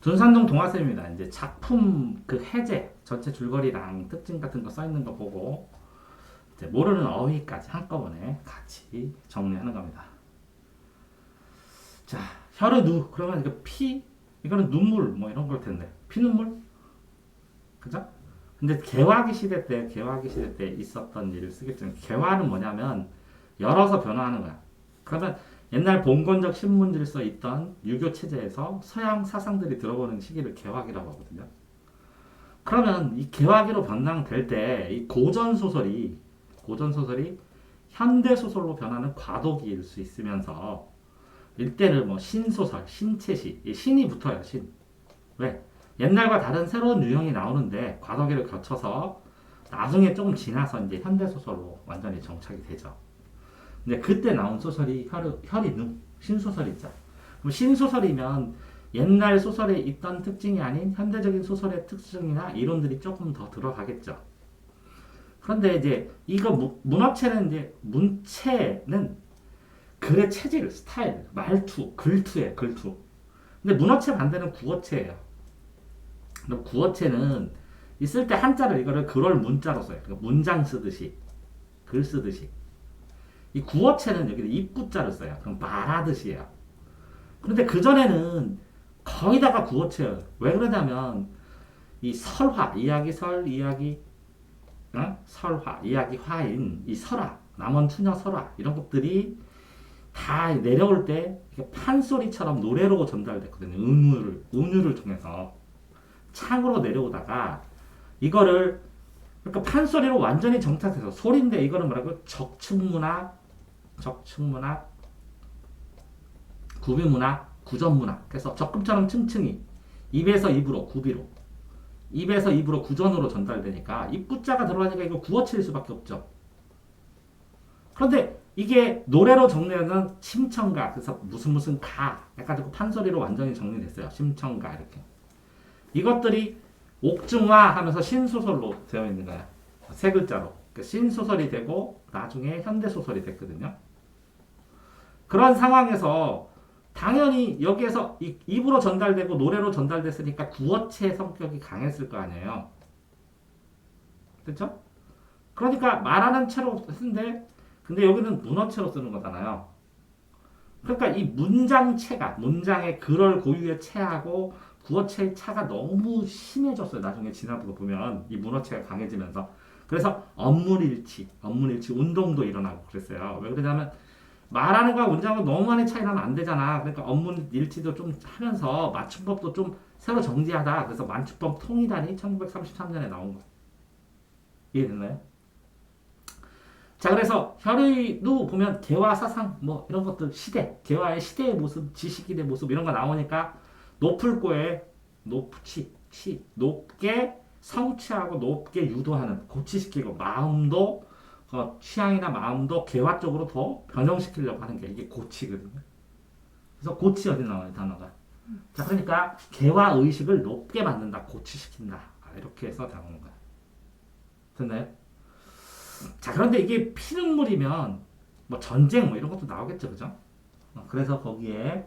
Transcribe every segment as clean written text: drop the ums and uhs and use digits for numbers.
준산동 동화쌤입니다. 이제 작품 그 해제, 전체 줄거리랑 특징 같은 거 써 있는 거 보고 이제 모르는 어휘까지 한꺼번에 같이 정리하는 겁니다. 자, 혈의누 그러면 이거 피 이거는 눈물 뭐 이런 걸 텐데 피눈물 그죠? 근데 개화기 시대 때 있었던 일을 쓰겠지만 개화는 뭐냐면 열어서 변화하는 거야. 그러면 옛날 봉건적 신문 질서에 있던 유교 체제에서 서양 사상들이 들어오는 시기를 개화기라고 하거든요. 그러면 이 개화기로 변장될 때 이 고전 소설이 현대 소설로 변하는 과도기일 수 있으면서 일대를 뭐 신소설, 신체시, 이 신이 붙어요. 신. 왜? 옛날과 다른 새로운 유형이 나오는데 과도기를 거쳐서 나중에 조금 지나서 이제 현대 소설로 완전히 정착이 되죠. 근데 그때 나온 소설이 혈이누 신소설이죠. 그럼 신소설이면 옛날 소설에 있던 특징이 아닌 현대적인 소설의 특징이나 이론들이 조금 더 들어가겠죠. 그런데 이제 이거 문어체는 이제 문체는 글의 체질, 스타일, 말투, 글투에 글투. 근데 문어체 반대는 구어체예요. 그럼 구어체는 있을 때 한자를 이거를 그럴 문자로 써요. 그러니까 문장 쓰듯이 글 쓰듯이. 이 구어체는 여기 입구자를 써요. 그럼 말하듯이에요. 그런데 그전에는 거의 다가 구어체예요. 왜 그러냐면 이 설화, 이야기설, 설화, 이야기화인 이 설화, 남원 추녀 설화 이런 것들이 다 내려올 때 판소리처럼 노래로 전달됐거든요. 은유를 통해서 창으로 내려오다가 이거를 그러니까 판소리로 완전히 정착해서 소리인데 이거는 뭐라고 적층문학, 구비문학, 구전문학. 그래서 적금처럼 층층이 입에서 입으로 구비로 입에서 입으로 구전으로 전달되니까 입구자가 들어가니까 이거 구어칠 수밖에 없죠. 그런데 이게 노래로 정리하는 심청가 그래서 무슨 가 약간 그 판소리로 완전히 정리됐어요. 심청가 이렇게 이것들이 옥중화하면서 신소설로 되어 있는 거야. 세 글자로 신소설이 되고 나중에 현대소설이 됐거든요. 그런 상황에서 당연히 여기에서 입으로 전달되고 노래로 전달됐으니까 구어체 성격이 강했을 거 아니에요. 그렇죠? 그러니까 말하는 채로 쓰는데 근데 여기는 문어체로 쓰는 거잖아요. 그러니까 이 문장체가 문장의 그럴 고유의 체하고 구어체의 차가 너무 심해졌어요. 나중에 지나보고 보면 이 문어체가 강해지면서 그래서 업물일치 운동도 일어나고 그랬어요. 왜 그러냐면 말하는 거와 문장은 너무 많이 차이 나면 안 되잖아. 그러니까 업물일치도 좀 하면서 맞춤법도 좀 새로 정지하다. 그래서 맞춤법 통일안이 1933년에 나온 거. 이해됐나요? 자, 그래서 혈의도 보면 개화 사상 뭐 이런 것들 개화의 시대의 모습, 지식인의 모습 이런 거 나오니까 높을 거에 높게 성취하고 높게 유도하는 고치시키고 마음도 취향이나 마음도 개화 쪽으로 더 변형시키려고 하는 게 이게 고치거든요. 그래서 고치 어디 나와요 단어가? 자, 그러니까 개화 의식을 높게 만든다, 고치시킨다 이렇게 해서 나오는 거야. 됐나요? 자, 그런데 이게 피눈물이면 뭐 전쟁 뭐 이런 것도 나오겠죠, 그죠? 그래서 거기에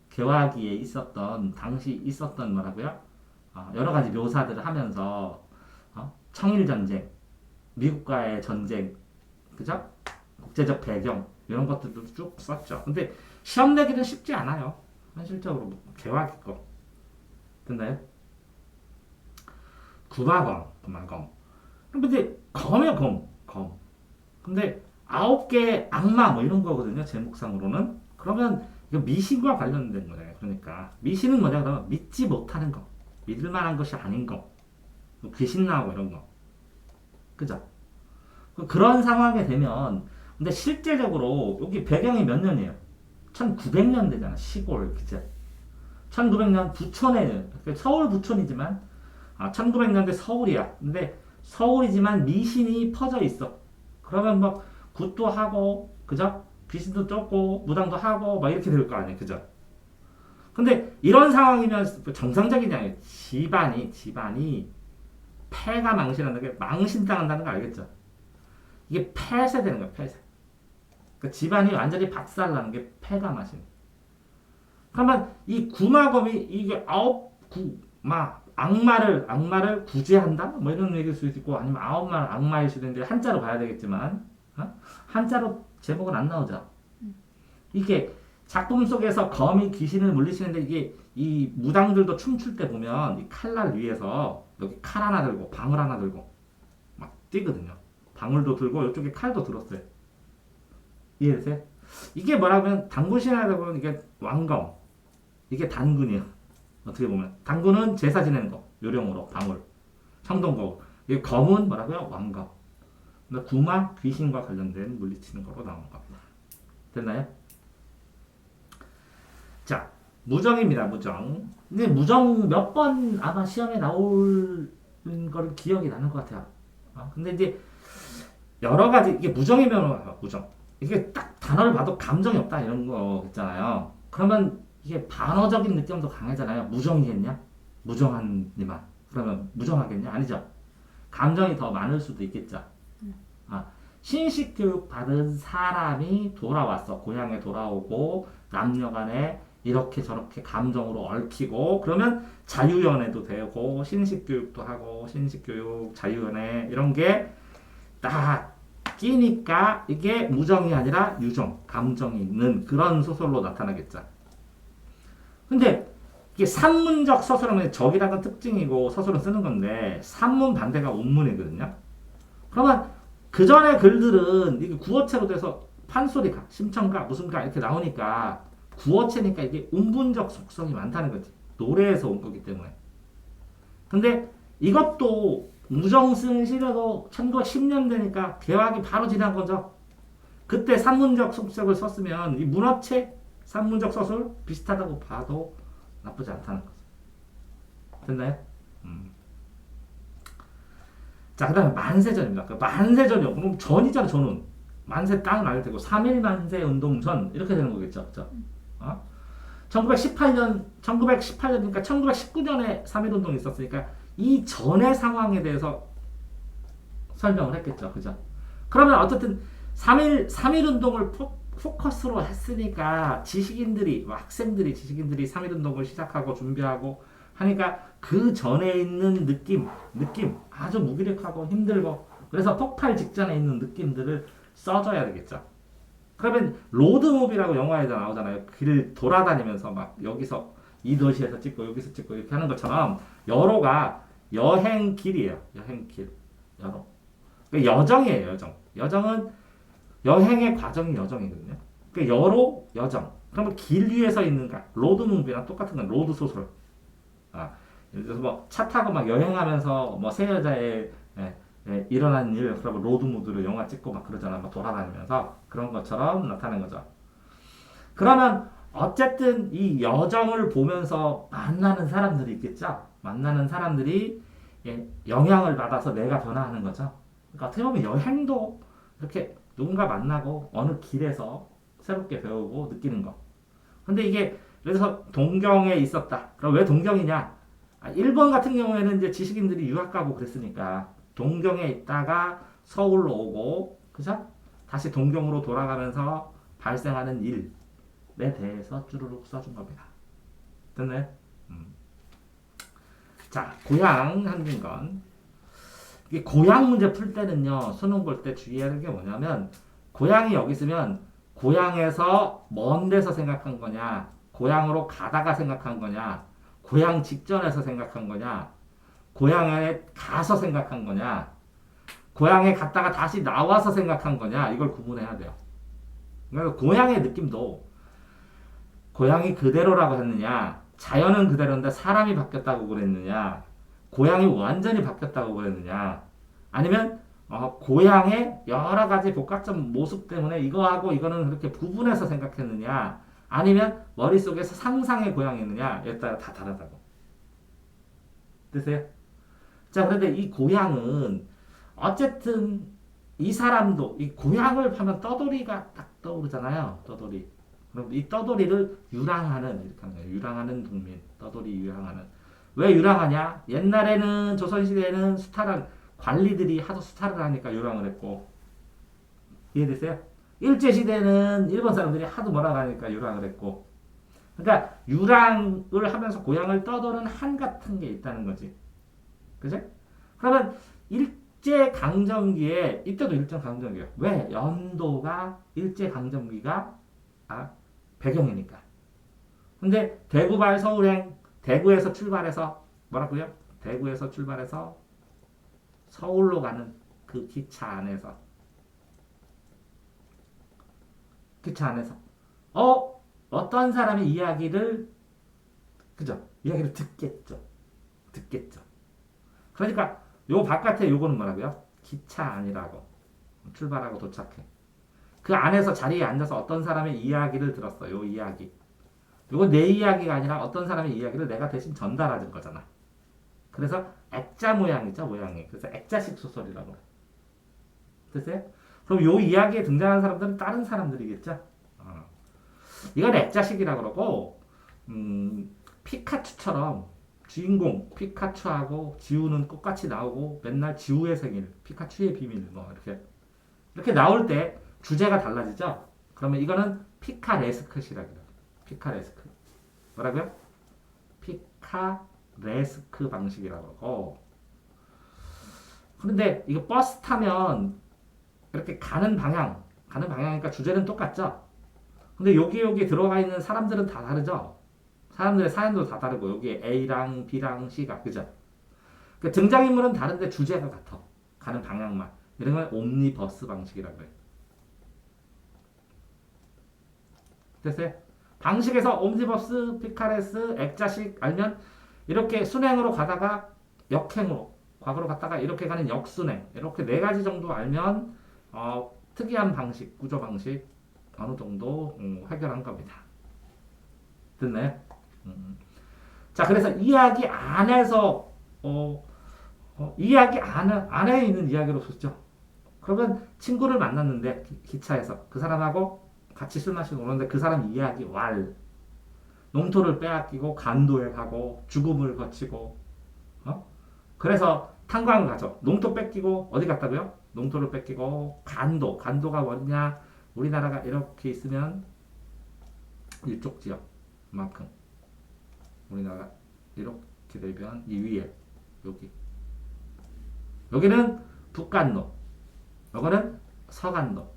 개화기에 당시 있었던 뭐라고요? 여러 가지 묘사들을 하면서 청일 전쟁, 미국과의 전쟁, 그죠? 국제적 배경 이런 것들도 쭉 썼죠. 근데 시험 내기는 쉽지 않아요. 현실적으로 개화기 거 됐나요? 구마검. 근데 검이요 검. 근데 9개 악마 뭐 이런 거거든요. 제목상으로는. 그러면 이거 미신과 관련된 거예요. 그러니까 미신은 뭐냐 그러면 믿지 못하는 거, 믿을 만한 것이 아닌 거, 뭐 귀신 나오고 이런 거, 그죠? 그런 상황이 되면 근데 실제적으로 여기 배경이 몇 년이에요? 1900년대잖아. 시골 그죠? 1900년 부천에 서울 부천이지만 1900년대 서울이야. 근데 서울이지만 미신이 퍼져 있어. 그러면 뭐 굿도 하고 그죠? 귀신도 쫓고 무당도 하고 막 이렇게 될 거 아니에요. 그죠? 근데 이런 상황이면 정상적이냐? 집안이 폐가 망신한다는 게 망신당한다는 거 알겠죠? 이게 폐쇄되는 거야. 폐쇄. 그러니까 집안이 완전히 박살나는 게 폐가 망신. 그러면 이 구마검이 이게 아홉 구마 악마를 구제한다? 뭐 이런 얘기일 수도 있고 아니면 아홉 말 악마일 수도 있는데 한자로 봐야 되겠지만 한자로 제목은 안 나오죠. 이게 작품 속에서 거미 귀신을 물리치는데 이게 이 무당들도 춤출 때 보면 이 칼날 위에서 여기 칼 하나 들고 방울 하나 들고 막 뛰거든요. 방울도 들고 이쪽에 칼도 들었어요. 이해되세요? 이게 뭐라면 단군신화다 보면 이게 왕검 이게 단군이에요. 어떻게 보면 단군은 제사 지내는 거 요령으로 방울 청동거 이 검은 뭐라고요? 왕검. 근데 구마 귀신과 관련된 물리치는 거로 나온 겁니다. 됐나요? 자 무정입니다. 무정. 근데 무정 몇 번 아마 시험에 나올 걸 기억이 나는 것 같아요. 근데 이제 여러 가지 이게 무정이면 무정 이게 딱 단어를 봐도 감정이 없다 이런 거 있잖아요. 그러면 이게 반어적인 느낌도 강하잖아요. 무정이겠냐? 무정한 니만 그러면 무정하겠냐? 아니죠. 감정이 더 많을 수도 있겠죠. 아, 신식 교육 받은 사람이 돌아왔어. 고향에 돌아오고 남녀간에 이렇게 저렇게 감정으로 얽히고 그러면 자유연애도 되고 신식 교육도 하고 신식 교육 자유연애 이런 게 딱 끼니까 이게 무정이 아니라 유정 감정이 있는 그런 소설로 나타나겠죠. 근데 이게 산문적 서술하면 적이라는 특징이고 서술은 쓰는 건데 산문 반대가 운문이거든요. 그러면 그 전에 글들은 이게 구어체로 돼서 판소리가, 심청가, 무슨가 이렇게 나오니까 구어체니까 이게 운분적 속성이 많다는 거지. 노래에서 온 거기 때문에. 근데 이것도 무정 쓴 시려도 1910년대니까 개화기 바로 지난 거죠. 그때 산문적 속성을 썼으면 이 문어체, 산문적 서술 비슷하다고 봐도 나쁘지 않다는 거죠. 됐나요? 자, 그 다음에 만세전입니다. 그 만세전이요. 그럼 전이잖아, 전은. 만세 땅을 알게 되고, 3일 만세 운동전, 이렇게 되는 거겠죠. 그죠? 1918년이니까 1919년에 3일 운동이 있었으니까, 이 전의 상황에 대해서 설명을 했겠죠. 그죠? 그러면 어쨌든 3일 운동을 포커스로 했으니까, 지식인들이, 지식인들이 3일 운동을 시작하고 준비하고 하니까, 그 전에 있는 느낌 아주 무기력하고 힘들고 그래서 폭발 직전에 있는 느낌들을 써줘야 되겠죠. 그러면 로드무비라고 영화에도 나오잖아요. 길 돌아다니면서 막 여기서 이 도시에서 찍고 여기서 찍고 이렇게 하는 것처럼 여로가 여행길이에요. 여행길 여로. 그러니까 여정이에요. 여정은 여행의 과정이 여정이거든요. 그러니까 여로 여정. 그러면 길 위에 서 있는가? 로드무비랑 똑같은 건 로드 소설. 예를 들어서 뭐 차 타고 막 여행하면서 뭐 새 여자의 일어난 일, 그러면 로드무드로 영화 찍고 막 그러잖아. 막 돌아다니면서 그런 것처럼 나타나는 거죠. 그러면 어쨌든 이 여정을 보면서 만나는 사람들이 있겠죠. 만나는 사람들이 영향을 받아서 내가 변화하는 거죠. 그러니까 어떻게 보면 여행도 이렇게 누군가 만나고 어느 길에서 새롭게 배우고 느끼는 거. 근데 이게 그래서 동경에 있었다. 그럼 왜 동경이냐? 일본 같은 경우에는 이제 지식인들이 유학 가고 그랬으니까 동경에 있다가 서울로 오고 그죠? 다시 동경으로 돌아가면서 발생하는 일에 대해서 쭈루룩 써준 겁니다. 됐나요? 자, 고향 하는 건 이 고향 문제 풀 때는요 수능 볼 때 주의하는 게 뭐냐면 고향이 여기 있으면 고향에서 먼 데서 생각한 거냐 고향으로 가다가 생각한 거냐 고향 직전에서 생각한 거냐 고향에 가서 생각한 거냐 고향에 갔다가 다시 나와서 생각한 거냐 이걸 구분해야 돼요. 그래서 고향의 느낌도 고향이 그대로라고 했느냐 자연은 그대로인데 사람이 바뀌었다고 그랬느냐 고향이 완전히 바뀌었다고 그랬느냐 아니면 고향의 여러 가지 복합적 모습 때문에 이거하고 이거는 그렇게 구분해서 생각했느냐 아니면 머릿속에서 상상의 고향이느냐에 따라 다 다르다고. 됐어요? 자, 그런데 이 고향은 어쨌든 이 사람도 이 고향을 하면 떠돌이가 딱 떠오르잖아요. 떠돌이. 그럼 이 떠돌이를 유랑하는 이렇게 하는 거예요. 유랑하는 동민. 떠돌이 유랑하는. 왜 유랑하냐? 옛날에는 조선시대에는 수탈한 관리들이 하도 수탈을 하니까 유랑을 했고 이해되세요? 일제시대는 일본 사람들이 하도 뭐라 하니까 유랑을 했고 그러니까 유랑을 하면서 고향을 떠도는 한 같은 게 있다는 거지. 그지? 그러면 일제강점기에 이때도 일제강점기예요. 왜? 연도가 일제강점기가 배경이니까. 근데 대구발 서울행 대구에서 출발해서 뭐라고요? 대구에서 출발해서 서울로 가는 그 기차 안에서 어떤 사람의 이야기를 그죠? 이야기를 듣겠죠. 그러니까 요 바깥에 요거는 뭐라고요? 기차 안이라고 출발하고 도착해. 그 안에서 자리에 앉아서 어떤 사람의 이야기를 들었어. 요 이야기. 요거 내 이야기가 아니라 어떤 사람의 이야기를 내가 대신 전달하는 거잖아. 그래서 액자 모양이죠, 모양이. 그래서 액자식 소설이라고. 됐어요? 그럼 요 이야기에 등장하는 사람들은 다른 사람들이겠죠? 어. 이건 액자식이라고 그러고, 피카츄처럼 주인공 피카츄하고 지우는 똑같이 나오고 맨날 지우의 생일, 피카츄의 비밀 뭐 이렇게 나올 때 주제가 달라지죠. 그러면 이거는 피카레스크시라고 해요. 피카레스크. 뭐라고요? 피카레스크 방식이라고 하고. 그런데 이거 버스 타면 이렇게 가는 방향이니까 주제는 똑같죠. 근데 여기 들어가 있는 사람들은 다 다르죠. 사람들의 사연도 다 다르고 여기에 A랑 B랑 C가 그죠? 그러니까 등장인물은 다른데 주제가 같아. 가는 방향만. 이런 걸 옴니버스 방식이라고 해요. 됐어요? 방식에서 옴니버스, 피카레스, 액자식 알면 이렇게 순행으로 가다가 역행으로 과거로 갔다가 이렇게 가는 역순행 이렇게 네 가지 정도 알면 특이한 방식, 구조 방식 어느 정도 해결한 겁니다. 됐나요? 자, 그래서 이야기 안에서 이야기 안에 있는 이야기로 썼죠. 그러면 친구를 만났는데 기차에서 그 사람하고 같이 술 마시고 오는데 그 사람 이야기 농토를 빼앗기고 간도에 가고 죽음을 거치고 그래서 탄광을 가죠. 농토 뺏기고 어디 갔다고요? 농토를 뺏기고 간도가 뭐냐? 우리나라가 이렇게 있으면 이쪽 지역만큼 우리나라 이렇게 되면 이 위에 여기는 북간도, 여기는 서간도.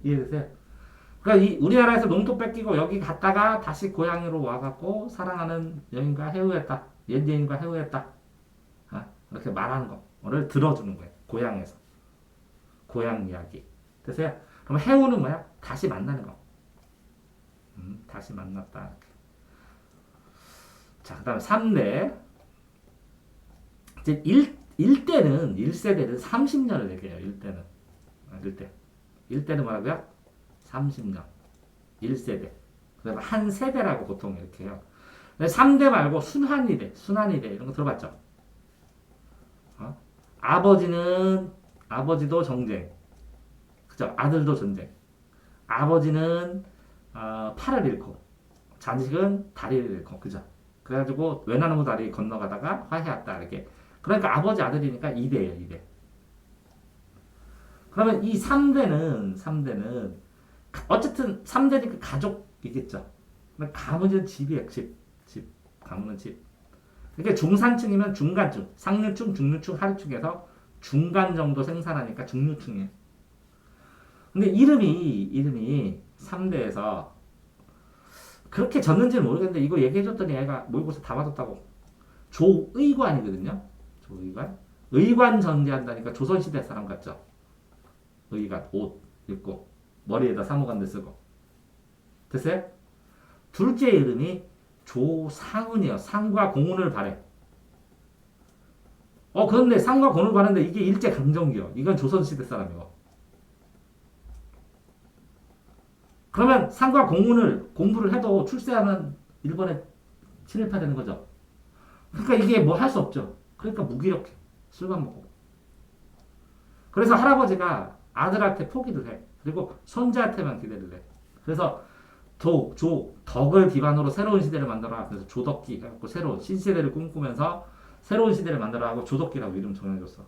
이해되세요? 그러니까 우리나라에서 농토 뺏기고 여기 갔다가 다시 고향으로 와갖고 사랑하는 여인과 해우했다. 옛 여인과 해우했다. 이렇게 말하는 거를 들어주는 거예요. 고향에서. 고향 이야기. 됐어요? 그럼 해우는 뭐야? 다시 만나는 거. 다시 만났다. 이렇게. 자, 그 다음에 3대. 이제 1세대는 30년을 얘기해요. 1대는 뭐라고요? 30년. 1세대. 그다음에 한 세대라고 보통 이렇게 해요. 3대 말고 순환이대 이런 거 들어봤죠? 아버지도 전쟁. 그죠? 아들도 전쟁. 아버지는 팔을 잃고 자식은 다리를 잃고 그죠? 그래가지고 외나무 다리 건너가다가 화해했다 이렇게. 그러니까 아버지 아들이니까 2대예요. 2대. 그러면 이 3대는 어쨌든 3대니까 가족이겠죠. 가문은 집이에요. 가문은 집. 그러니까 중산층이면 중간층, 상류층, 중류층, 하류층에서 중간 정도 생산하니까 중류층이에요. 근데 이름이 3대에서 그렇게 졌는지는 모르겠는데 이거 얘기해줬더니 애가 모의고사 다 맞았다고. 조의관이거든요. 조의관. 의관 전제한다니까 조선시대 사람 같죠. 의관 옷 입고 머리에다 사무관대 쓰고. 됐어요? 둘째 이름이 조상은이요. 상과 공운을 바래. 그런데 상과 공운을 바는데 이게 일제강점기요. 이건 조선시대 사람이고. 그러면 상과 공운을 공부를 해도 출세하면 일본에 친일파 되는 거죠. 그러니까 이게 뭐 할 수 없죠. 그러니까 무기력해. 술만 먹고. 그래서 할아버지가 아들한테 포기를 해. 그리고 손자한테만 기대를 해. 그래서 덕을 기반으로 새로운 시대를 만들어라. 그래서 조덕기 해갖고 새로운 신시대를 꿈꾸면서 새로운 시대를 만들어라 하고 조덕기라고 이름 정해줬어.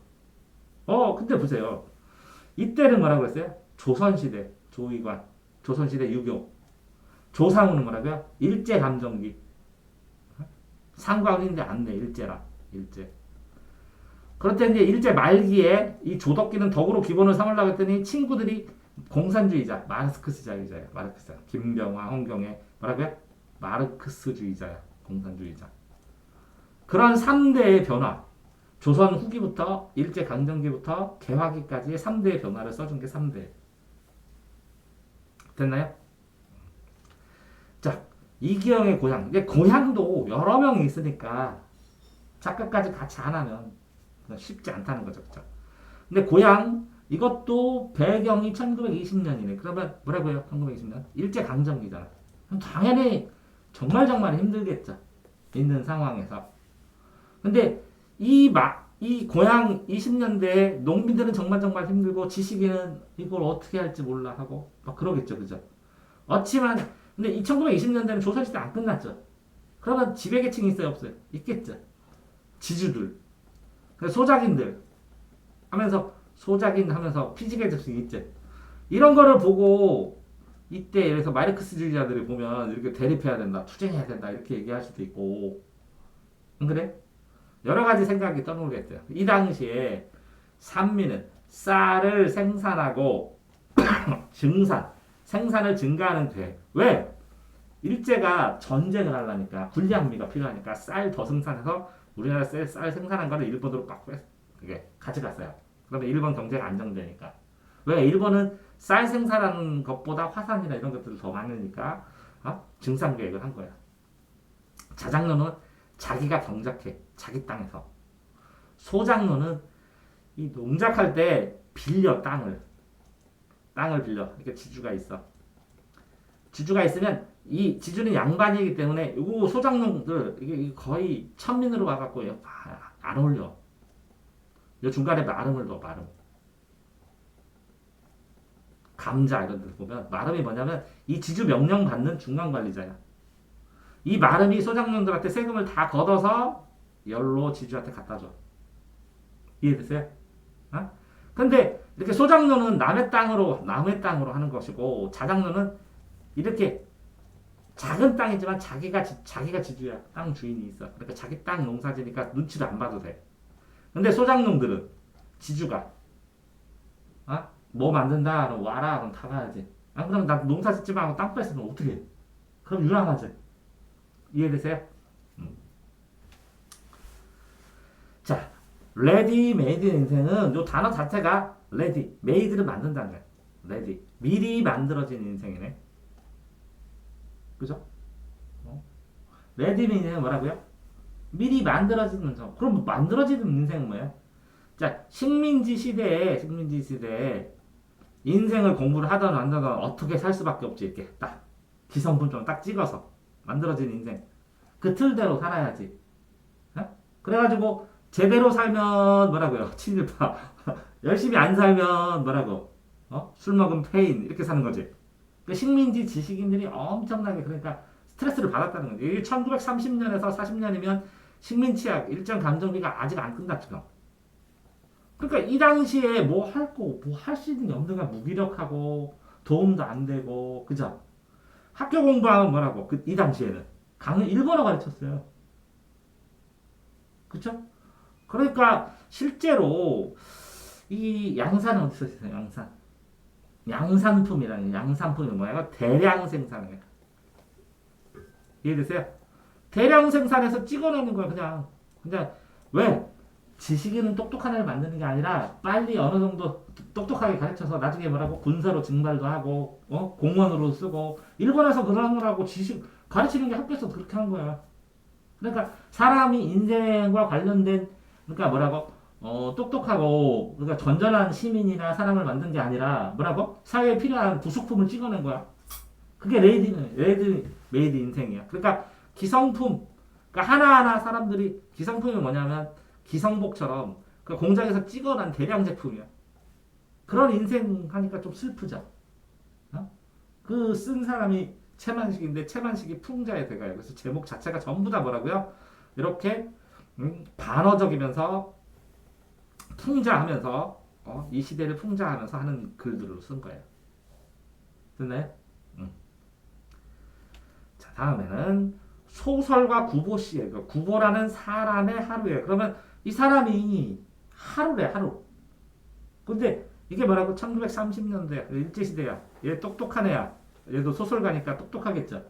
근데 보세요. 이때는 뭐라고 했어요? 조선시대, 조의관, 조선시대 유교. 조상우는 뭐라고요? 일제감정기. 상관인데 안 내, 일제라. 일제. 그렇다 이제 일제 말기에 이 조덕기는 덕으로 기본을 삼으려고 했더니 친구들이 공산주의자, 마르크스주의자예요. 마르크스. 김병화, 홍경애 뭐라고요? 마르크스주의자야. 공산주의자. 그런 3대의 변화. 조선 후기부터 일제 강점기부터 개화기까지의 3대의 변화를 써준 게 3대. 됐나요? 자, 이기영의 고향. 이게 고향도 여러 명이 있으니까 작가까지 같이 안 하면 쉽지 않다는 거죠. 그죠? 근데 고향 이것도 배경이 1920년이네. 그러면 뭐라고요? 1920년? 일제 강점기잖아. 그럼 당연히 정말 힘들겠죠. 있는 상황에서. 근데 이 고향 20년대에 농민들은 정말 힘들고 지식인은 이걸 어떻게 할지 몰라 하고 막 그러겠죠. 그죠? 어찌만 근데 1920년대는 조선시대 안 끝났죠. 그러면 지배계층이 있어요? 없어요? 있겠죠. 지주들, 소작인들 하면서 소작인 하면서 피지계층이 있지. 이런 거를 보고 이때 예를 들어서 마르크스주의자들이 보면 이렇게 대립해야 된다, 투쟁해야 된다 이렇게 얘기할 수도 있고 안 그래? 여러 가지 생각이 떠오르겠죠. 이 당시에 산민은 쌀을 생산하고 생산을 증가하는 돼. 왜? 일제가 전쟁을 하려니까 군량미가 필요하니까 쌀 더 생산해서 우리나라 쌀 생산한 거를 일본으로 막 그게 가져갔어요. 그러면 일본 경제가 안정되니까. 왜? 일본은 쌀 생산하는 것보다 화산이나 이런 것들을 더 많으니까 증산 계획을 한 거야. 자장로는 자기가 경작해. 자기 땅에서. 소장로는 이 농작할 때 빌려 땅을 빌려. 이렇게 지주가 있어. 지주가 있으면 이 지주는 양반이기 때문에 이 소장농들 이게 거의 천민으로 와갖고 안 어울려. 이 중간에 마름을 넣어. 마름. 감자 이런 데 보면 마름이 뭐냐면 이 지주 명령 받는 중간 관리자야. 이 마름이 소장농들한테 세금을 다 걷어서 열로 지주한테 갖다 줘. 이해되세요? 어? 근데 이렇게 소장로는 남의 땅으로 하는 것이고 자장로는 이렇게 작은 땅이지만 자기가 지주야. 땅 주인이 있어. 그러니까 자기 땅 농사지니까 눈치도 안 봐도 돼. 근데 소장농들은 지주가 뭐 만든다. 그럼 와라. 그럼 다 가야지. 그럼 나 농사 짓지 말고 땅 뺏으면 어떻게 해? 그럼 유랑하지. 이해되세요? 자, 레디 메이드 인생은 요 단어 자체가 레디, 메이드를 만든다는 거야. 레디, 미리 만들어진 인생이네. 그죠? 레디 메이드는 뭐라고요? 미리 만들어지는 인생. 그럼 만들어지는 인생은 뭐예요? 자, 식민지 시대에 인생을 공부를 하던 안 하던 어떻게 살 수밖에 없지. 이렇게 딱 기성분처럼 딱 찍어서 만들어진 인생. 그 틀대로 살아야지. 그래가지고 제대로 살면 뭐라고요? 친일파. 열심히 안 살면 뭐라고? 술 먹은 페인 이렇게 사는 거지. 그 식민지 지식인들이 엄청나게 그러니까 스트레스를 받았다는 거지. 이게 1930년에서 40년이면 식민지학 일정 감정비가 아직 안 끝났죠. 그러니까 이 당시에 뭐 할 수 있는 게 없는 거야. 무기력하고 도움도 안 되고 그죠? 학교 공부하면 뭐라고? 이 당시에는 일본어 가르쳤어요. 그쵸? 그러니까 실제로 이 양산은 어디서 있어요? 양산품이라는 양산품이 뭐야? 대량 생산이에요. 이해되세요? 대량 생산해서 찍어내는 거야. 그냥 왜? 지식인은 똑똑한 애를 만드는 게 아니라 빨리 어느 정도 똑똑하게 가르쳐서 나중에 뭐라고 군사로 증발도 하고 공무원으로 쓰고 일본에서 그러느라고 지식 가르치는 게 학교에서 그렇게 한 거야. 그러니까 사람이 인생과 관련된 그러니까 뭐라고 똑똑하고 그러니까 전전한 시민이나 사람을 만든 게 아니라 뭐라고 사회에 필요한 부속품을 찍어낸 거야. 그게 레디 메이드 인생이야. 그러니까 기성품 그러니까 하나하나 사람들이 기성품이 뭐냐면 기성복처럼 그 공장에서 찍어낸 대량 제품이야. 그런 인생 하니까 좀 슬프죠. 그 쓴 사람이 채만식인데 채만식이 풍자의 대가예요. 그래서 제목 자체가 전부 다 뭐라고요? 이렇게 반어적이면서 풍자하면서 이 시대를 풍자하면서 하는 글들을 쓴 거예요. 됐나요? 다음에는 소설가 구보씨예요. 그 구보라는 사람의 하루예요. 그러면 이 사람이 하루래, 하루. 근데 이게 뭐라고? 1930년대 일제시대야. 얘 똑똑한 애야. 얘도 소설가니까 똑똑하겠죠.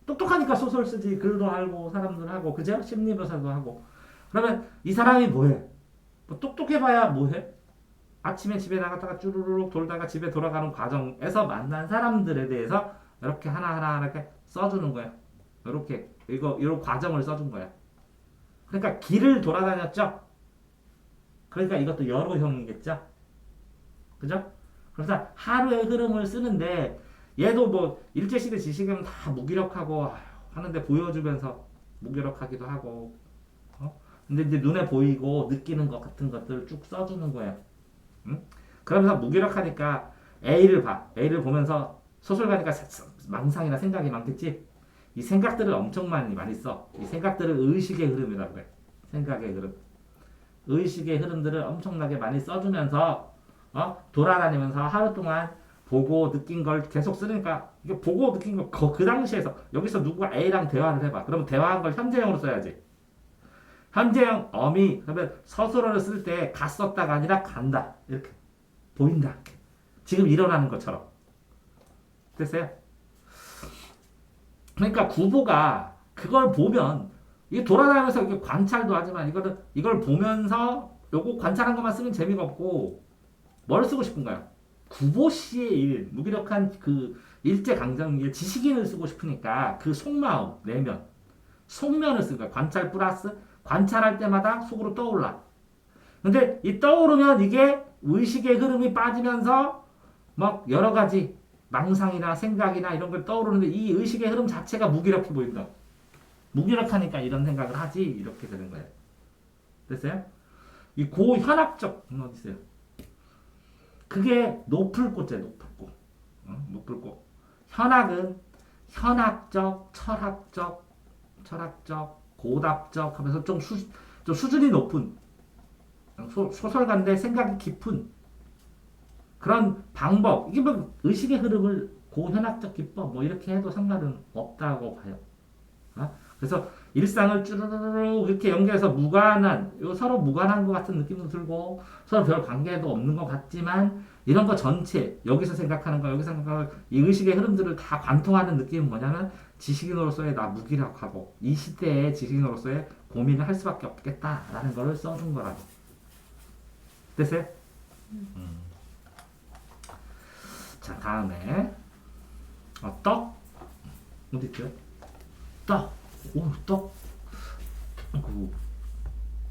똑똑하니까 소설 쓰지. 글도 알고 사람들 하고 그죠? 심리묘사도 하고. 그러면 이 사람이 뭐해? 뭐 똑똑해봐야 뭐해? 아침에 집에 나갔다가 쭈루루룩 돌다가 집에 돌아가는 과정에서 만난 사람들에 대해서 이렇게 하나하나 이렇게 써주는 거야. 이렇게 이런 과정을 써준 거야. 그러니까 길을 돌아다녔죠. 그러니까 이것도 여로형이겠죠. 그죠? 그래서 하루의 흐름을 쓰는데 얘도 뭐 일제시대 지식은 다 무기력하고 하는데 보여주면서 무기력하기도 하고 근데 이제 눈에 보이고 느끼는 것 같은 것들을 쭉 써주는 거야. 응? 그러면서 무기력하니까 A를 봐. A를 보면서 소설가니까 망상이나 생각이 많겠지. 이 생각들을 엄청 많이 써. 이 생각들을 의식의 흐름이라고 그래. 생각의 흐름. 의식의 흐름들을 엄청나게 많이 써주면서 돌아다니면서 하루 동안 보고 느낀 걸 계속 쓰니까 이게 보고 느낀 거 그 당시에서 여기서 누구가 A랑 대화를 해봐. 그러면 대화한 걸 현재형으로 써야지. 현재형 어미 그러면 서술어를 쓸 때 갔었다가 아니라 간다 이렇게 보인다 이렇게. 지금 일어나는 것처럼 됐어요? 그러니까 구보가 그걸 보면 이게 돌아다니면서 이게 관찰도 하지만 이걸 보면서 요거 관찰한 것만 쓰면 재미가 없고 뭘 쓰고 싶은 거야? 구보 씨의 일, 무기력한 그 일제 강점기에 지식인을 쓰고 싶으니까 그 속마음, 내면, 속면을 쓴 거야. 관찰 플러스 관찰할 때마다 속으로 떠올라. 근데 이 떠오르면 이게 의식의 흐름이 빠지면서 막 여러 가지 망상이나 생각이나 이런 걸 떠오르는데 이 의식의 흐름 자체가 무기력해 보인다. 무기력하니까 이런 생각을 하지 이렇게 되는 거예요. 됐어요? 이 고현학적 어디 있어요? 그게 높을 꽃이에요. 높을 꽃. 높을 꽃. 현학은 현학적, 철학적, 고답적 하면서 좀 수준이 높은 소설가인데 생각이 깊은 그런 방법. 이게 뭐 의식의 흐름을 고현학적 기법 뭐 이렇게 해도 상관은 없다고 봐요. 그래서 일상을 쭈르르르 이렇게 연결해서 서로 무관한 것 같은 느낌도 들고 서로 별 관계도 없는 것 같지만 이런 거 전체 여기서 생각하는 거 여기서 생각하는 거, 이 의식의 흐름들을 다 관통하는 느낌은 뭐냐면 지식인으로서의 나 무기력하고 이 시대의 지식인으로서의 고민을 할 수밖에 없겠다라는 거를 써준 거라고. 됐어요? 자 다음에 떡 어디 있죠? 떡. 오, 떡.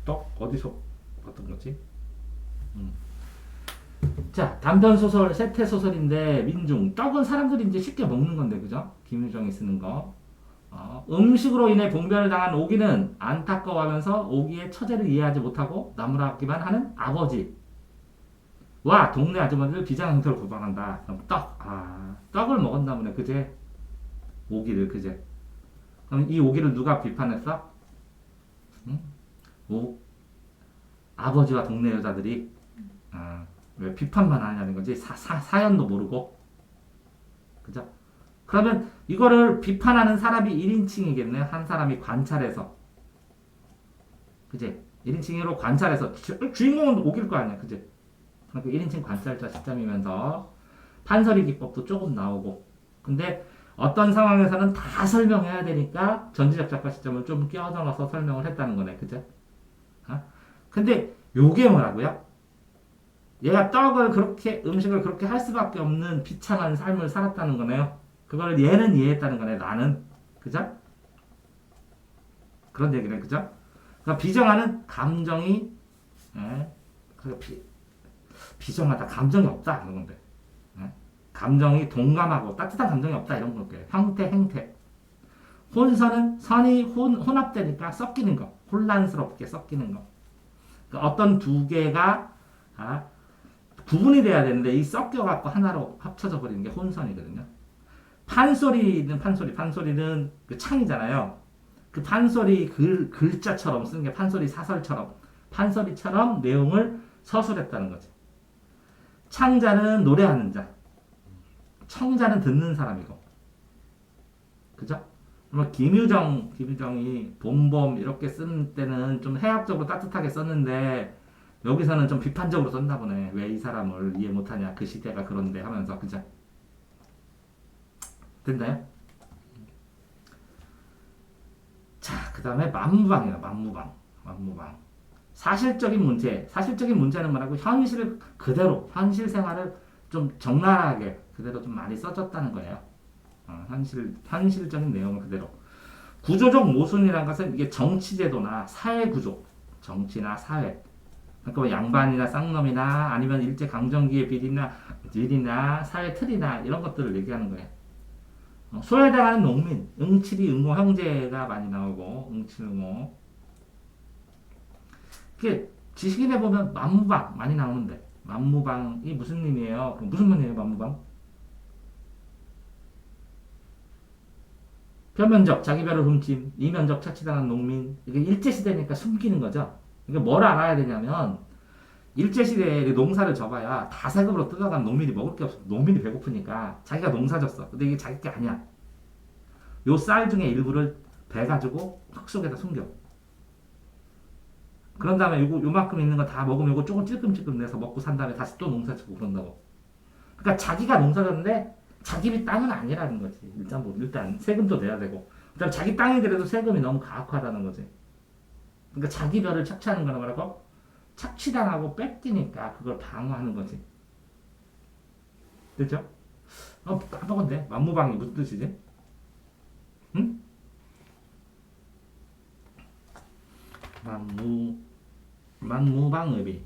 떡 어디서 봤던 거지? 자, 단편 소설, 세태 소설인데 민중. 떡은 사람들이 이제 쉽게 먹는 건데, 그죠? 김유정이 쓰는 거. 음식으로 인해 봉변을 당한 오기는 안타까워하면서 오기의 처제를 이해하지 못하고 나무라기만 하는 아버지와 동네 아주머니를 비장 형태로 고방한다. 떡. 떡을 먹었나 보네, 그제? 오기를, 그제? 그럼 이 오기를 누가 비판했어? 응? 아버지와 동네 여자들이 왜 비판만 하냐는 거지 사연도 모르고 그죠? 그러면 이거를 비판하는 사람이 1인칭이겠네. 한 사람이 관찰해서 그지? 1인칭으로 관찰해서 주인공은 오기일 거 아니야. 그지? 그러니까 1인칭 관찰자 시점이면서 판서리 기법도 조금 나오고 근데 어떤 상황에서는 다 설명해야 되니까 전지적 작가 시점을 좀 끼워넣어서 설명을 했다는 거네. 그죠? 근데 요게 뭐라고요? 얘가 음식을 그렇게 할 수밖에 없는 비참한 삶을 살았다는 거네요. 그걸 얘는 이해했다는 거네. 나는. 그죠? 그런 얘기네. 그죠? 그러니까 비정하는 감정이, 비정하다. 감정이 없다. 그런 건데. 감정이 동감하고 따뜻한 감정이 없다 이런 거예요. 형태, 행태. 혼선은 선이 혼합되니까 섞이는 거. 혼란스럽게 섞이는 거. 그러니까 어떤 두 개가 구분이 돼야 되는데 이 섞여갖고 하나로 합쳐져 버리는 게 혼선이거든요. 판소리는 그 창이잖아요. 그 판소리 글자처럼 쓰는 게 판소리 사설처럼 판소리처럼 내용을 서술했다는 거지. 창자는 노래하는 자. 청자는 듣는 사람이고. 그죠? 그러면 김유정이 봄봄 이렇게 쓰는 때는 좀 해학적으로 따뜻하게 썼는데 여기서는 좀 비판적으로 썼나 보네. 왜 이 사람을 이해 못하냐. 그 시대가 그런데 하면서 그죠? 됐나요? 자, 그 다음에 만무방이야. 만무방. 사실적인 문제는 뭐라고 현실을 그대로 현실 생활을 좀 적나라하게 그대로 좀 많이 써줬다는 거예요. 현실적인 내용을 그대로. 구조적 모순이라는 것은 이게 정치제도나 사회구조, 정치나 사회, 그러니까 뭐 양반이나 쌍놈이나 아니면 일제강점기의 비리나 사회 틀이나 이런 것들을 얘기하는 거예요. 소외당하는 농민, 응칠이 응호 형제가 많이 나오고, 응칠응호. 이게 지식인에 보면 만무방 많이 나오는데, 만무방이 무슨 의미예요? 무슨 말이에요, 만무방? 표면적, 자기 별을 훔침, 이면적 착취당한 농민. 이게 일제시대니까 숨기는 거죠. 이게 뭘 알아야 되냐면, 일제시대에 농사를 져봐야 다 세금으로 뜯어간 농민이 먹을 게 없어. 농민이 배고프니까 자기가 농사 졌어. 근데 이게 자기 게 아니야. 요 쌀 중에 일부를 배 가지고 흙 속에다 숨겨. 그런 다음에 요만큼 있는 거 다 먹으면 요거 조금 찔끔찔끔 내서 먹고 산 다음에 다시 또 농사 짓고 그런다고. 그러니까 자기가 농사 졌는데 자기 땅은 아니라는 거지. 일단 세금도 내야 되고. 그다음 자기 땅이더라도 세금이 너무 가혹하다는 거지. 그러니까 자기 벼를 착취하는 거는 뭐라고? 착취당하고 뺏기니까 그걸 방어하는 거지. 됐죠? 까먹었네. 만무방이 무슨 뜻이지? 응? 만무방의비.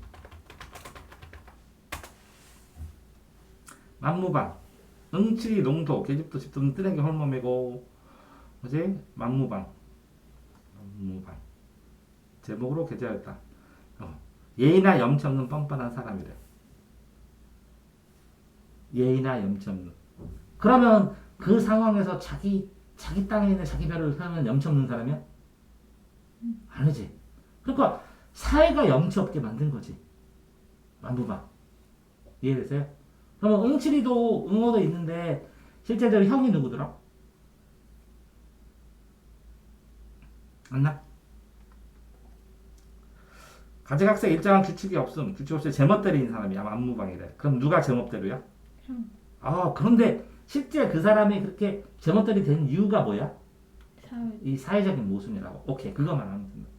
만무방. 응치 농도 계집도 집도 뜨레기 홀몸이고 뭐지? 만무방. 제목으로 게재하였다. 예의나 염치 없는 뻔뻔한 사람이래. 예의나 염치 없는. 그러면 그 상황에서 자기 땅에 있는 자기 별을 사면 염치 없는 사람이야? 아니지. 그러니까 사회가 염치 없게 만든 거지. 만부방. 이해되세요? 그러면 응칠이도 응어도 있는데 실제적으로 형이 누구더라? 맞나? 가지각색 일정한 규칙이 없음. 규칙 없이 제멋대로인 사람이야. 만무방이래. 그럼 누가 제멋대로야? 형. 그런데 실제 그 사람이 그렇게 제멋대로 된 이유가 뭐야? 사회. 이 사회적인 모순이라고. 오케이. 그것만 하면 된다.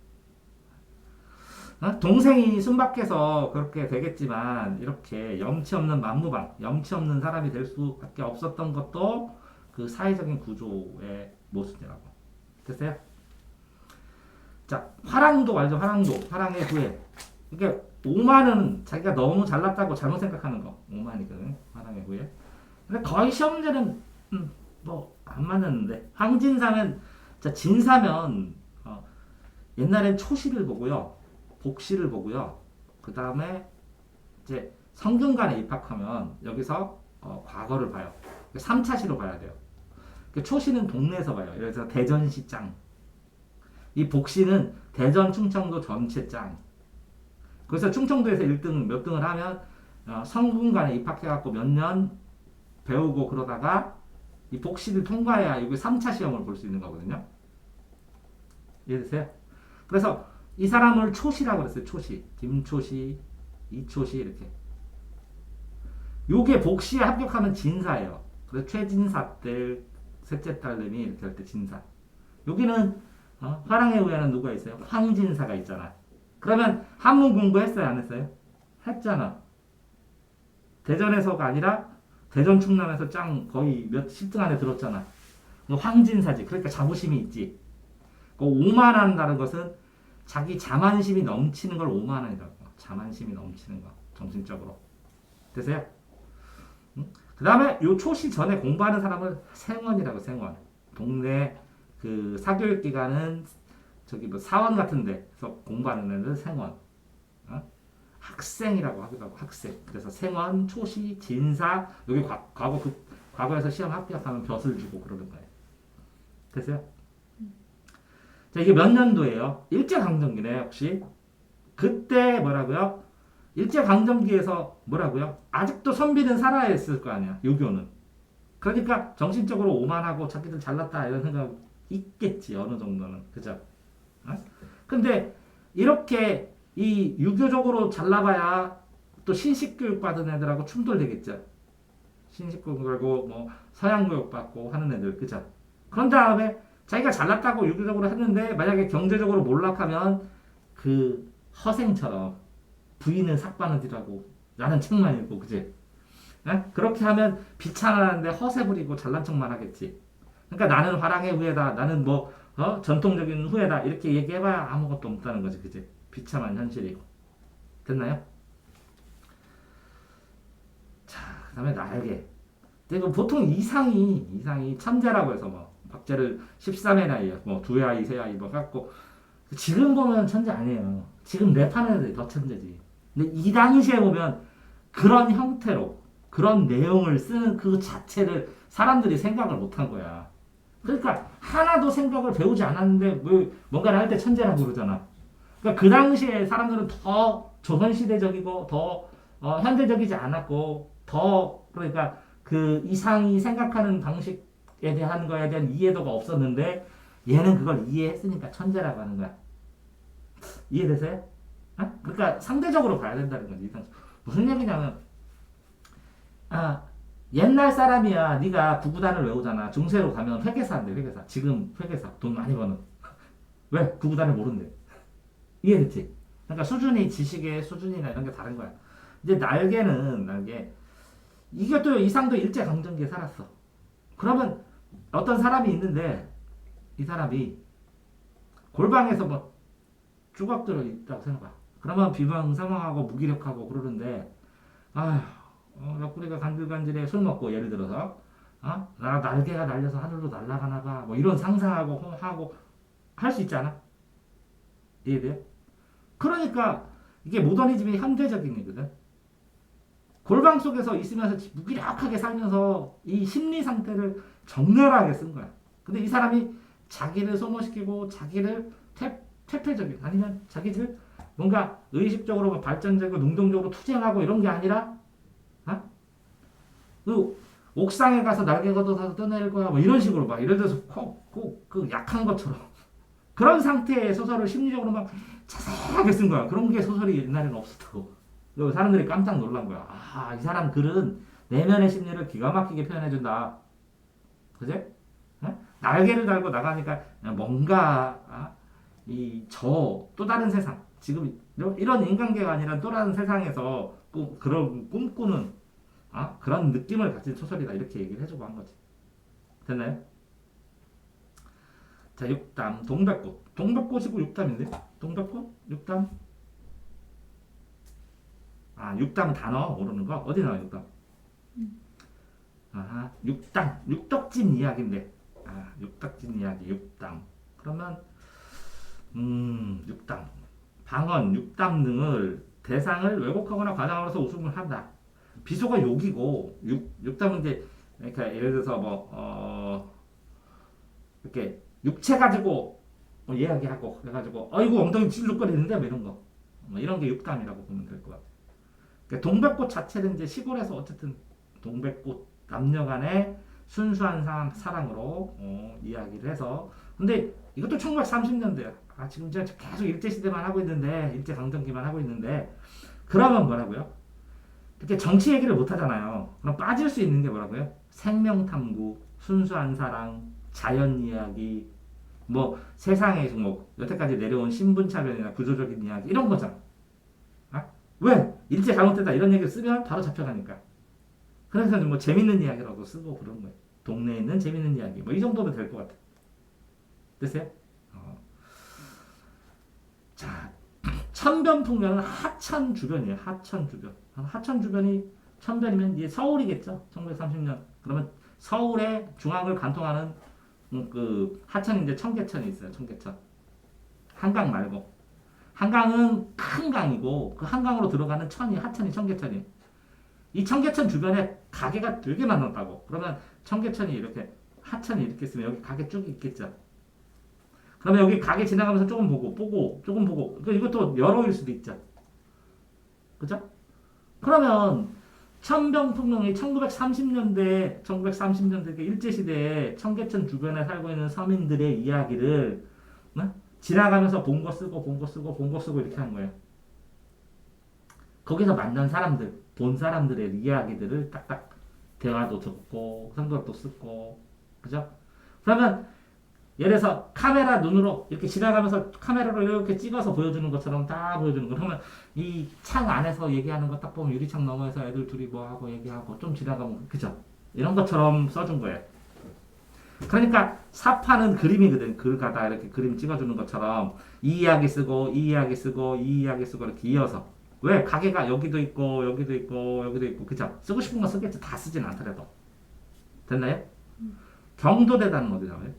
동생이 숨밖에서 그렇게 되겠지만 이렇게 염치 없는 만무방, 염치 없는 사람이 될 수밖에 없었던 것도 그 사회적인 구조의 모순이라고. 됐어요? 자, 화랑도 알죠? 화랑의 후예. 이게 오만은 자기가 너무 잘났다고 잘못 생각하는 거. 오만이거든. 화랑의 후예. 근데 거의 시험 문제는 뭐 안 맞았는데 황진사면 자 진사면 옛날엔 초시를 보고요. 복시를 보고요. 그 다음에 이제 성균관에 입학하면 여기서 과거를 봐요. 3차시로 봐야 돼요. 초시는 동네에서 봐요. 그래서 대전시 짱. 이 복시는 대전 충청도 전체 짱. 그래서 충청도에서 1등 몇 등을 하면 성균관에 입학해갖고 몇 년 배우고 그러다가 이 복시를 통과해야 여기 3차 시험을 볼 수 있는 거거든요. 이해되세요? 그래서 이 사람을 초시라고 그랬어요. 초시. 김초시, 이초시 이렇게. 요게 복시에 합격하면 진사예요. 그래서 최진사 때 셋째 딸내미 이렇게 할 때 진사. 여기는 화랑의 후예는 누가 있어요? 황진사가 있잖아. 그러면 한문 공부했어요? 안 했어요? 했잖아. 대전에서가 아니라 대전 충남에서 짱 거의 몇 10등 안에 들었잖아. 황진사지. 그러니까 자부심이 있지. 오만한다는 것은 자기 자만심이 넘치는 걸 오만이라고. 자만심이 넘치는 거. 정신적으로. 되세요? 그 다음에 요 초시 전에 공부하는 사람을 생원이라고. 생원. 동네 그 사교육 기관은 저기 뭐 사원 같은 데서 공부하는 애들 생원. 학생이라고 하기도 하고 학생. 그래서 생원, 초시, 진사. 여기 과거에서 시험 합격하면 벼슬 주고 그러는 거예요. 됐어요? 자, 이게 몇 년도예요? 일제강점기네, 혹시. 그때 뭐라고요? 일제강점기에서 뭐라고요? 아직도 선비는 살아있을 거 아니야, 유교는. 그러니까 정신적으로 오만하고 자기들 잘났다 이런 생각 있겠지 어느 정도는 그죠? 어? 근데 이렇게 이 유교적으로 잘나가야 또 신식 교육 받은 애들하고 충돌되겠죠. 신식 교육 받고 뭐 서양 교육 받고 하는 애들 그죠? 그런 다음에 자기가 잘났다고 유교적으로 했는데 만약에 경제적으로 몰락하면 그 허생처럼 부인은 삭바느질하고 나는 책만 읽고 그지? 예? 그렇게 하면 비참한데 허세 부리고 잘난 척만 하겠지. 그러니까 나는 화랑의 후예다. 나는 뭐 전통적인 후예다. 이렇게 얘기해봐야 아무것도 없다는 거지, 그지? 비참한 현실이고. 됐나요? 자, 그다음에 날개. 근데 뭐 보통 이상이 천재라고 해서 뭐 박제를 13의 나이에 뭐 2아이, 3아이 뭐 갖고 지금 보면 천재 아니에요. 지금 랩하는 애들이 더 천재지. 근데 이 당시에 보면 그런 형태로 그런 내용을 쓰는 그 자체를 사람들이 생각을 못한 거야. 그러니까 하나도 생각을 배우지 않았는데 뭐 뭔가를 할 때 천재라고 그러잖아. 그러니까 그 당시에 사람들은 더 조선시대적이고 더 현대적이지 않았고 더 그러니까 그 이상이 생각하는 방식에 대한 거에 대한 이해도가 없었는데 얘는 그걸 이해했으니까 천재라고 하는 거야. 이해되세요? 그러니까 상대적으로 봐야 된다는 거지. 무슨 얘기냐면 옛날 사람이야. 네가 구구단을 외우잖아. 중세로 가면 회계사 한대. 회계사. 지금 회계사 돈 많이 버는. 왜? 구구단을 모른대. 이해됐지? 그러니까 수준이 지식의 수준이나 이런 게 다른 거야. 이제 날개. 이게 또 이상도 일제강점기에 살았어. 그러면 어떤 사람이 있는데 이 사람이 골방에서 뭐 쭈걱들어 있다고 생각해. 그러면 비방사망하고 무기력하고 그러는데 아휴 옆구리가 간질간질해 술 먹고 예를 들어서 나 날개가 날려서 하늘로 날아가나 봐뭐 이런 상상하고 하고 할 수 있잖아. 이해돼요? 그러니까 이게 모더니즘이 현대적인 거거든. 골방 속에서 있으면서 무기력하게 살면서 이 심리 상태를 적나라하게 쓴 거야. 근데 이 사람이 자기를 소모시키고 자기를 퇴폐적인 아니면 자기를 뭔가 의식적으로 발전적이고 능동적으로 투쟁하고 이런 게 아니라 그 옥상에 가서 날개 걷어서 떠내릴 거야 뭐 이런 식으로 막 예를 들어서 그 약한 것처럼 그런 상태의 소설을 심리적으로 막 자세하게 쓴 거야. 그런 게 소설이 옛날에는 없었다고. 그리고 사람들이 깜짝 놀란 거야. 이 사람 글은 내면의 심리를 기가 막히게 표현해준다. 그제? 날개를 달고 나가니까 뭔가 또 다른 세상 지금 이런 인간계가 아니라 또 다른 세상에서 그런 꿈꾸는 그런 느낌을 가진 소설이다 이렇게 얘기를 해주고 한 거지. 됐나요? 자, 6담 동백꽃. 동백꽃이고 6담인데? 동백꽃? 6담? 6담 단어 모르는 거? 어디 나와 6담? 6담. 육덕진 이야기인데. 육덕진 이야기 6담. 그러면 6담. 방언, 6담 등을 대상을 왜곡하거나 과장하면서 웃음을 한다. 비속어 욕이고 6담은 이제 그러니까 예를 들어서 이렇게 육체 가지고 이야기하고 그래가지고 어이구 엉덩이 찔룩거리는데 뭐 이런 거 이런 게 육담이라고 보면 될 것 같아요. 그러니까 동백꽃 자체는 이제 시골에서 어쨌든 동백꽃 남녀간의 순수한 사랑으로 이야기를 해서 근데 이것도 1930년대야. 지금 이제 계속 일제시대만 하고 있는데 일제강점기만 하고 있는데 그러면 뭐라고요? 이렇게 정치 얘기를 못 하잖아요. 그럼 빠질 수 있는 게 뭐라고요? 생명탐구, 순수한 사랑, 자연 이야기, 뭐 세상에 뭐 여태까지 내려온 신분차별이나 구조적인 이야기 이런 거잖아. 왜? 일제 잘못됐다 이런 얘기를 쓰면 바로 잡혀가니까. 그래서 뭐 재밌는 이야기라고 쓰고 그런 거예요. 동네에 있는 재밌는 이야기 뭐 이 정도면 될 것 같아. 됐어요? 자, 천변풍면은 하천 주변이에요. 하천 주변. 하천 주변이 천변이면 이제 서울이겠죠. 1930년. 그러면 서울의 중앙을 관통하는 그 하천이 이제 청계천이 있어요. 청계천. 한강 말고. 한강은 큰 강이고 그 한강으로 들어가는 천이 하천이 청계천이. 이 청계천 주변에 가게가 되게 많았다고. 그러면 청계천이 이렇게 하천이 이렇게 있으면 여기 가게 쭉 있겠죠. 그러면 여기 가게 지나가면서 조금 보고 조금 보고 이것도 여러일 수도 있죠. 그죠? 그러면 천병통령이 1930년대 일제시대에 청계천 주변에 살고 있는 서민들의 이야기를 지나가면서 본 거 쓰고 본 거 쓰고 본 거 쓰고 이렇게 한 거예요. 거기서 만난 사람들, 본 사람들의 이야기들을 딱딱 대화도 듣고 성경도 쓰고 그죠? 그러면 예를 들어서 카메라 눈으로 이렇게 지나가면서 카메라로 이렇게 찍어서 보여주는 것처럼 다 보여주는 거. 그러면 이 창 안에서 얘기하는 거 딱 보면 유리창 너머에서 애들 둘이 뭐 하고 얘기하고 좀 지나가면 그죠? 이런 것처럼 써준 거예요. 그러니까 사파는 그림이거든. 글 가다 이렇게 그림 찍어주는 것처럼 이 이야기 쓰고 이 이야기 쓰고 이 이야기 쓰고 이렇게 이어서 왜 가게가 여기도 있고 여기도 있고 여기도 있고 그죠? 쓰고 싶은 거 쓰겠지. 다 쓰진 않더라도 됐나요? 경도되다는 어디 나와요?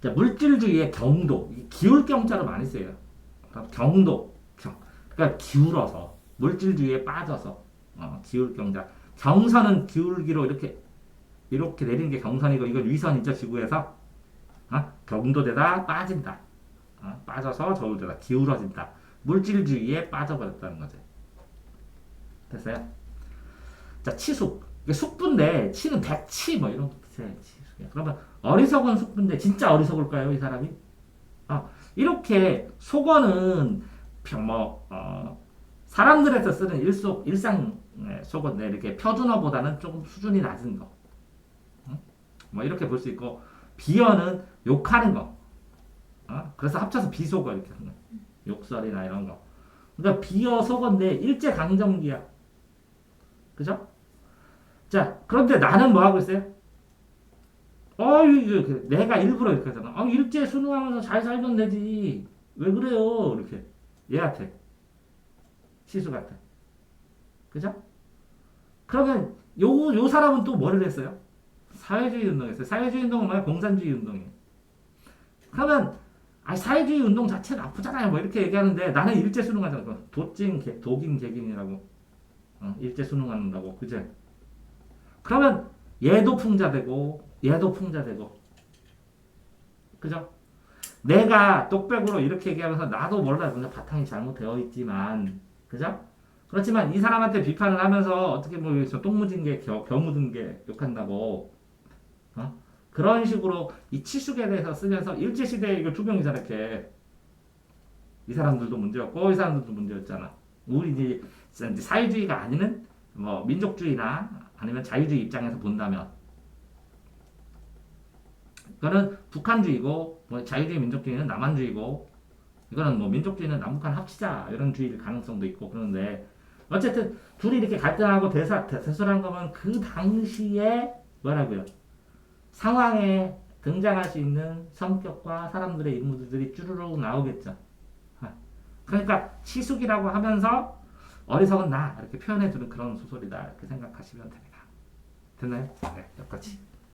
자, 물질주의의 경도, 기울 경자로 많이 써요. 경도, 그러니까 기울어서 물질주의에 빠져서 기울 경자. 경선은 기울기로 이렇게 내리는 게 경선이고 이건 위선이죠 지구에서 경도되다 빠진다. 빠져서 저울되다 기울어진다. 물질주의에 빠져버렸다는 거죠. 됐어요? 자 치숙. 이게 숙부인데 치는 백치 뭐 이런 거 비슷해요. 그러면 어리석은 숙부인데 진짜 어리석을까요 이 사람이? 이렇게 속어는 사람들에서 쓰는 일상 속어인데 이렇게 표준어보다는 조금 수준이 낮은 거. 뭐 이렇게 볼 수 있고 비어는 욕하는 거. 그래서 합쳐서 비속어 이렇게 하는 거. 욕설이나 이런 거. 그러니까 비어 속어인데 일제 강점기야. 그죠? 자 그런데 나는 뭐 하고 있어요? 내가 일부러 이렇게 하잖아. 일제 수능하면서 잘 살면 되지. 왜 그래요? 이렇게. 얘한테. 시수한테. 그죠? 그러면 요 사람은 또 뭐를 했어요? 사회주의 운동했어요. 사회주의 운동은 뭐야? 공산주의 운동이에요. 그러면, 사회주의 운동 자체는 나쁘잖아요. 뭐 이렇게 얘기하는데 나는 일제 수능하잖아. 독인, 객인이라고. 일제 수능한다고. 그죠? 그러면 얘도 풍자되고, 얘도 풍자되고. 그죠? 내가 똑백으로 이렇게 얘기하면서 나도 몰라요. 근데 바탕이 잘못되어 있지만. 그죠? 그렇지만 이 사람한테 비판을 하면서 어떻게 뭐 똥 묻은 게 겨 묻은 게 욕한다고. 그런 식으로 이 치숙에 대해서 쓰면서 일제시대에 이거 두 명이잖아, 이렇게. 이 사람들도 문제였고, 이 사람들도 문제였잖아. 우리 이제 사회주의가 아니면 뭐 민족주의나 아니면 자유주의 입장에서 본다면 이거는 북한주의고 뭐 자유주의 민족주의는 남한주의고 이거는 뭐 민족주의는 남북한 합치자 이런 주의일 가능성도 있고 그런데 어쨌든 둘이 이렇게 갈등하고 대설한 거면 그 당시에 뭐라고요? 상황에 등장할 수 있는 성격과 사람들의 인물들이 쭈루룩 나오겠죠. 그러니까 치숙이라고 하면서 어리석은 나 이렇게 표현해주는 그런 소설이다 이렇게 생각하시면 됩니다. 됐나요? 네, 여기까지.